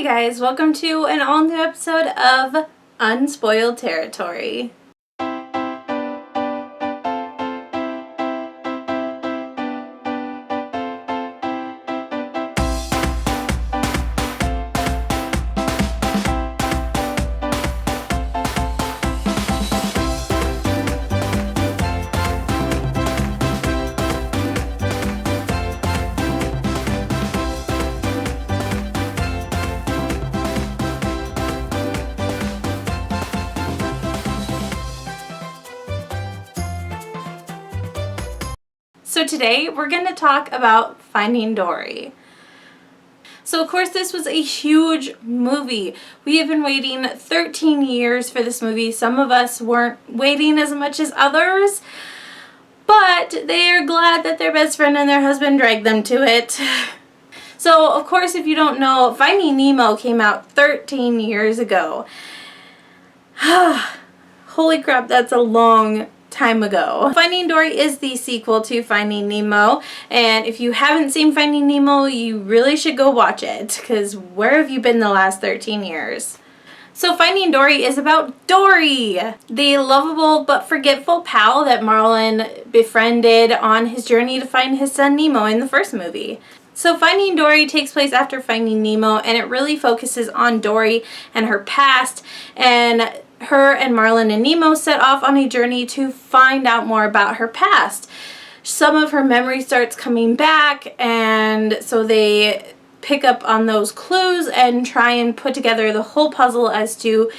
Hey guys, welcome to an all new episode of Unspoiled Territory. So today we're going to talk about Finding Dory. So of course this was a huge movie. We have been waiting 13 years for this movie. Some of us weren't waiting as much as others, but they are glad that their best friend and their husband dragged them to it. So of course, if you don't know, Finding Nemo came out 13 years ago. Holy crap, that's a long time ago. Finding Dory is the sequel to Finding Nemo, and if you haven't seen Finding Nemo, you really should go watch it, because where have you been the last 13 years? So Finding Dory is about Dory, the lovable but forgetful pal that Marlin befriended on his journey to find his son Nemo in the first movie. So Finding Dory takes place after Finding Nemo, and it really focuses on Dory and her past, and her and Marlin and Nemo set off on a journey to find out more about her past. Some of her memory starts coming back, and so they pick up on those clues and try and put together the whole puzzle as to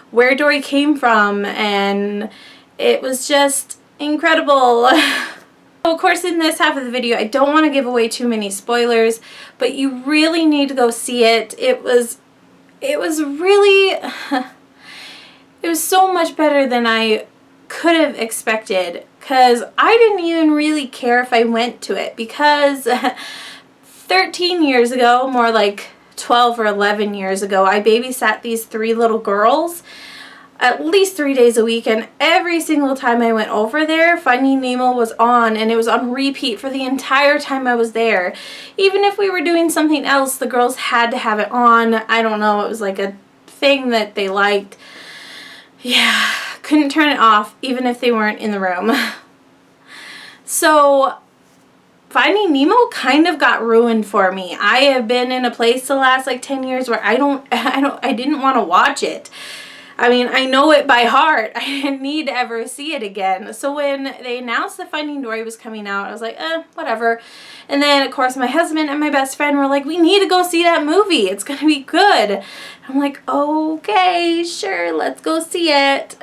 where Dory came from, and it was just incredible. Of course, in this half of the video, I don't want to give away too many spoilers, but you really need to go see it. It was really... It was so much better than I could have expected, because I didn't even really care if I went to it, because 13 years ago, more like 12 or 11 years ago, I babysat these 3 little girls at least 3 days a week, and every single time I went over there, Finding Nemo was on, and it was on repeat for the entire time I was there. Even if we were doing something else, the girls had to have it on. I don't know, it was like a thing that they liked. Yeah, couldn't turn it off even if they weren't in the room. So Finding Nemo kind of got ruined for me. I have been in a place the last like 10 years where I didn't want to watch it. I mean, I know it by heart. I didn't need to ever see it again. So when they announced that Finding Dory was coming out, I was like, whatever. And then, of course, my husband and my best friend were like, we need to go see that movie. It's going to be good. I'm like, okay, sure, let's go see it.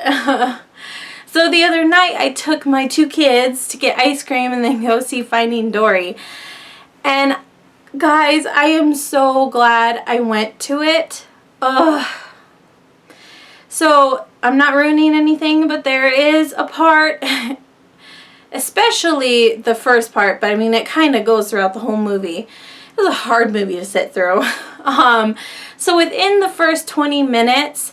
So the other night, I took my 2 kids to get ice cream and then go see Finding Dory. And guys, I am so glad I went to it. Ugh. So, I'm not ruining anything, but there is a part, especially the first part, but I mean, it kind of goes throughout the whole movie. It was a hard movie to sit through. So within the first 20 minutes,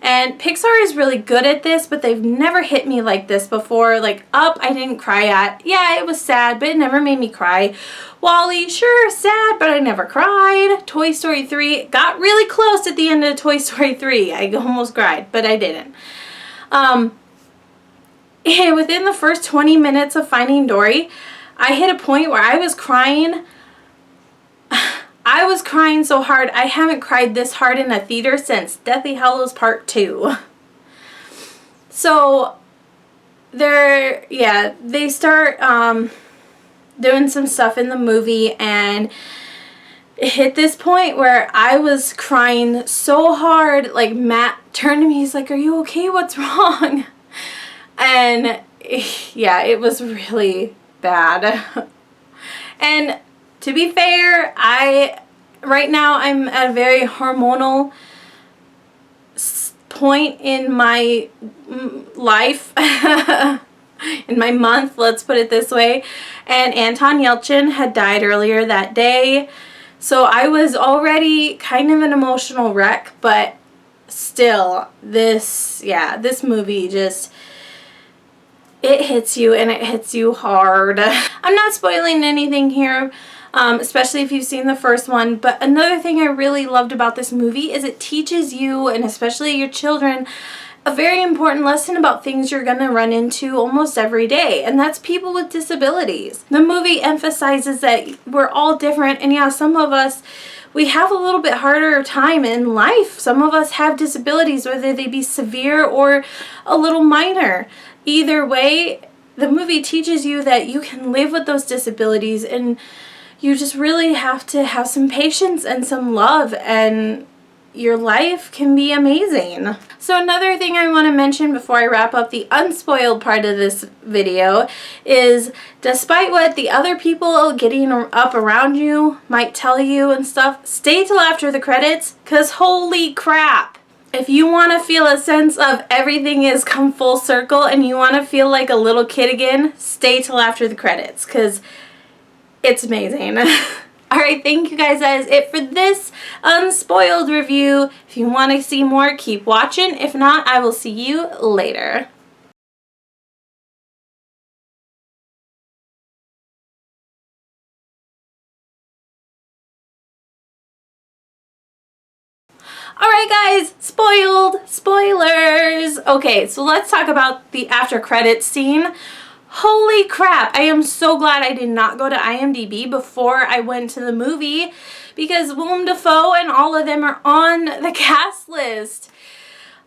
and Pixar is really good at this, but they've never hit me like this before. Like, Up, I didn't cry at. Yeah, it was sad, but it never made me cry. WALL-E, sure, sad, but I never cried. Toy Story 3, got really close at the end of Toy Story 3. I almost cried, but I didn't. And within the first 20 minutes of Finding Dory, I hit a point where I was crying. I was crying so hard. I haven't cried this hard in a theater since Deathly Hallows Part 2. So, they start doing some stuff in the movie, and it hit this point where I was crying so hard. Like, Matt turned to me, he's like, are you okay? What's wrong? And yeah, it was really bad. And to be fair, right now I'm at a very hormonal point in my life, in my month, let's put it this way. And Anton Yelchin had died earlier that day, so I was already kind of an emotional wreck, but still, this movie just... it hits you, and it hits you hard. I'm not spoiling anything here, especially if you've seen the first one. But another thing I really loved about this movie is it teaches you, and especially your children, a very important lesson about things you're going to run into almost every day, and that's people with disabilities. The movie emphasizes that we're all different, and yeah, some of us, we have a little bit harder time in life. Some of us have disabilities, whether they be severe or a little minor. Either way, the movie teaches you that you can live with those disabilities, and you just really have to have some patience and some love, and your life can be amazing. So another thing I want to mention before I wrap up the unspoiled part of this video is, despite what the other people getting up around you might tell you and stuff, stay till after the credits, because holy crap. If you want to feel a sense of everything is come full circle and you want to feel like a little kid again, stay till after the credits, because it's amazing. Alright, thank you guys. That is it for this Unspoiled review. If you want to see more, keep watching. If not, I will see you later. Alright guys, spoilers! Okay, so let's talk about the after credits scene. Holy crap, I am so glad I did not go to IMDb before I went to the movie, because Willem Dafoe and all of them are on the cast list.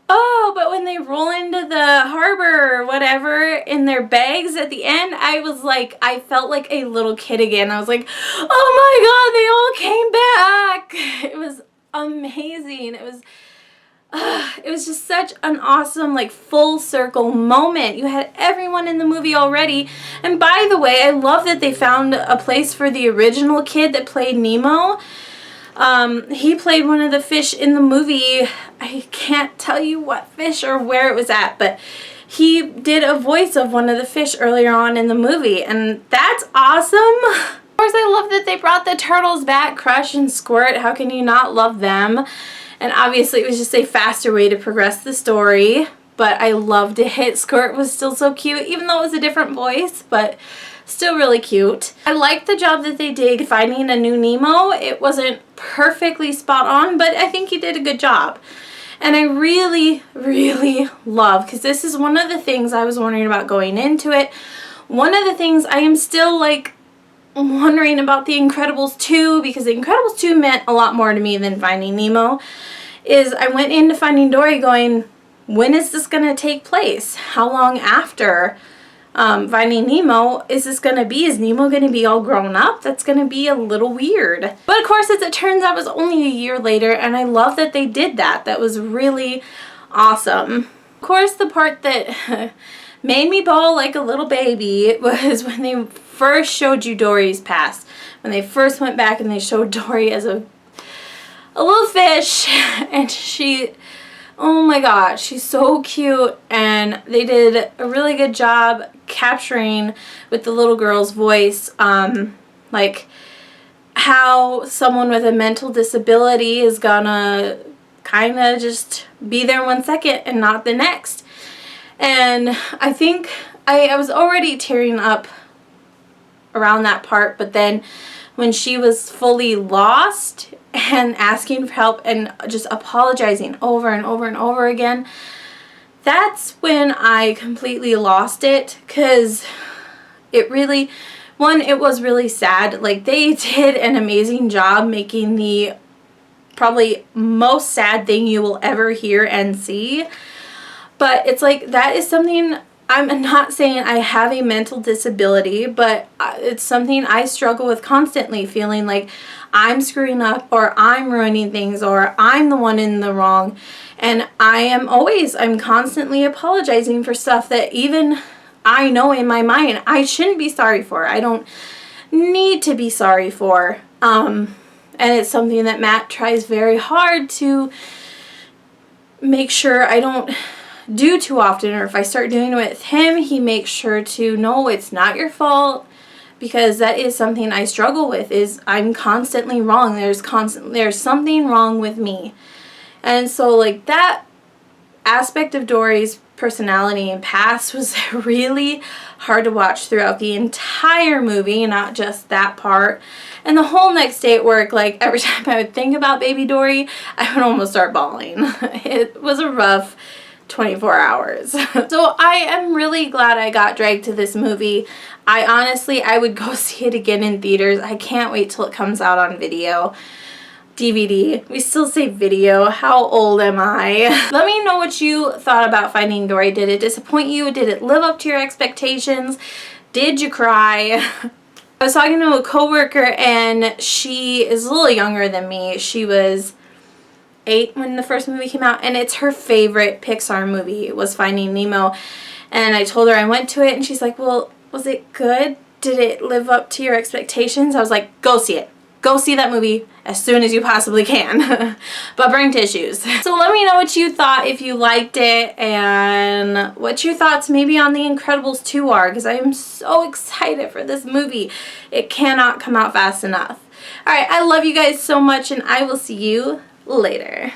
Oh, but when they roll into the harbor or whatever in their bags at the end, I was like, I felt like a little kid again. I was like, oh my god, they all came back! It was amazing. It was just such an awesome, like, full circle moment. You had everyone in the movie already. And by the way, I love that they found a place for the original kid that played Nemo. He played one of the fish in the movie. I can't tell you what fish or where it was at, but he did a voice of one of the fish earlier on in the movie, and that's awesome. Of course, I love that they brought the turtles back, Crush and Squirt. How can you not love them? And obviously it was just a faster way to progress the story, but I loved it. Squirt was still so cute, even though it was a different voice, but still really cute. I liked the job that they did finding a new Nemo. It wasn't perfectly spot on, but I think he did a good job. And I really, really love, because this is one of the things I was wondering about going into it. One of the things I am still like wondering about The Incredibles 2, because The Incredibles 2 meant a lot more to me than Finding Nemo, is I went into Finding Dory going, when is this going to take place? How long after Finding Nemo is this going to be? Is Nemo going to be all grown up? That's going to be a little weird. But of course, as it turns out, it was only a year later, and I love that they did that. That was really awesome. Of course, the part that made me bawl like a little baby was when they first showed you Dory's past. When they first went back and they showed Dory as a little fish, and she, oh my gosh, she's so cute, and they did a really good job capturing with the little girl's voice, like how someone with a mental disability is gonna kind of just be there 1 second and not the next. And I think I was already tearing up around that part, but then when she was fully lost and asking for help and just apologizing over and over and over again, that's when I completely lost it, because it really, one, it was really sad. Like, they did an amazing job making the probably most sad thing you will ever hear and see. But it's like, that is something, I'm not saying I have a mental disability, but it's something I struggle with constantly, feeling like I'm screwing up or I'm ruining things or I'm the one in the wrong. And I'm constantly apologizing for stuff that even I know in my mind I shouldn't be sorry for. I don't need to be sorry for. And it's something that Matt tries very hard to make sure I don't do too often, or if I start doing it with him, he makes sure to, no, it's not your fault, because that is something I struggle with, is I'm constantly wrong. There's something wrong with me. And so, like, that aspect of Dory's personality and past was really hard to watch throughout the entire movie, not just that part. And the whole next day at work, like every time I would think about baby Dory, I would almost start bawling. It was a rough 24 hours. So I am really glad I got dragged to this movie. I would go see it again in theaters. I can't wait till it comes out on video. DVD. We still say video. How old am I? Let me know what you thought about Finding Dory. Did it disappoint you? Did it live up to your expectations? Did you cry? I was talking to a coworker and she is a little younger than me. She was 8 when the first movie came out, and it's her favorite Pixar movie was Finding Nemo. And I told her I went to it and she's like, well, was it good? Did it live up to your expectations? I was like, go see it. Go see that movie as soon as you possibly can. But bring tissues. So let me know what you thought, if you liked it, and what your thoughts maybe on The Incredibles 2 are, because I am so excited for this movie. It cannot come out fast enough. Alright, I love you guys so much, and I will see you later.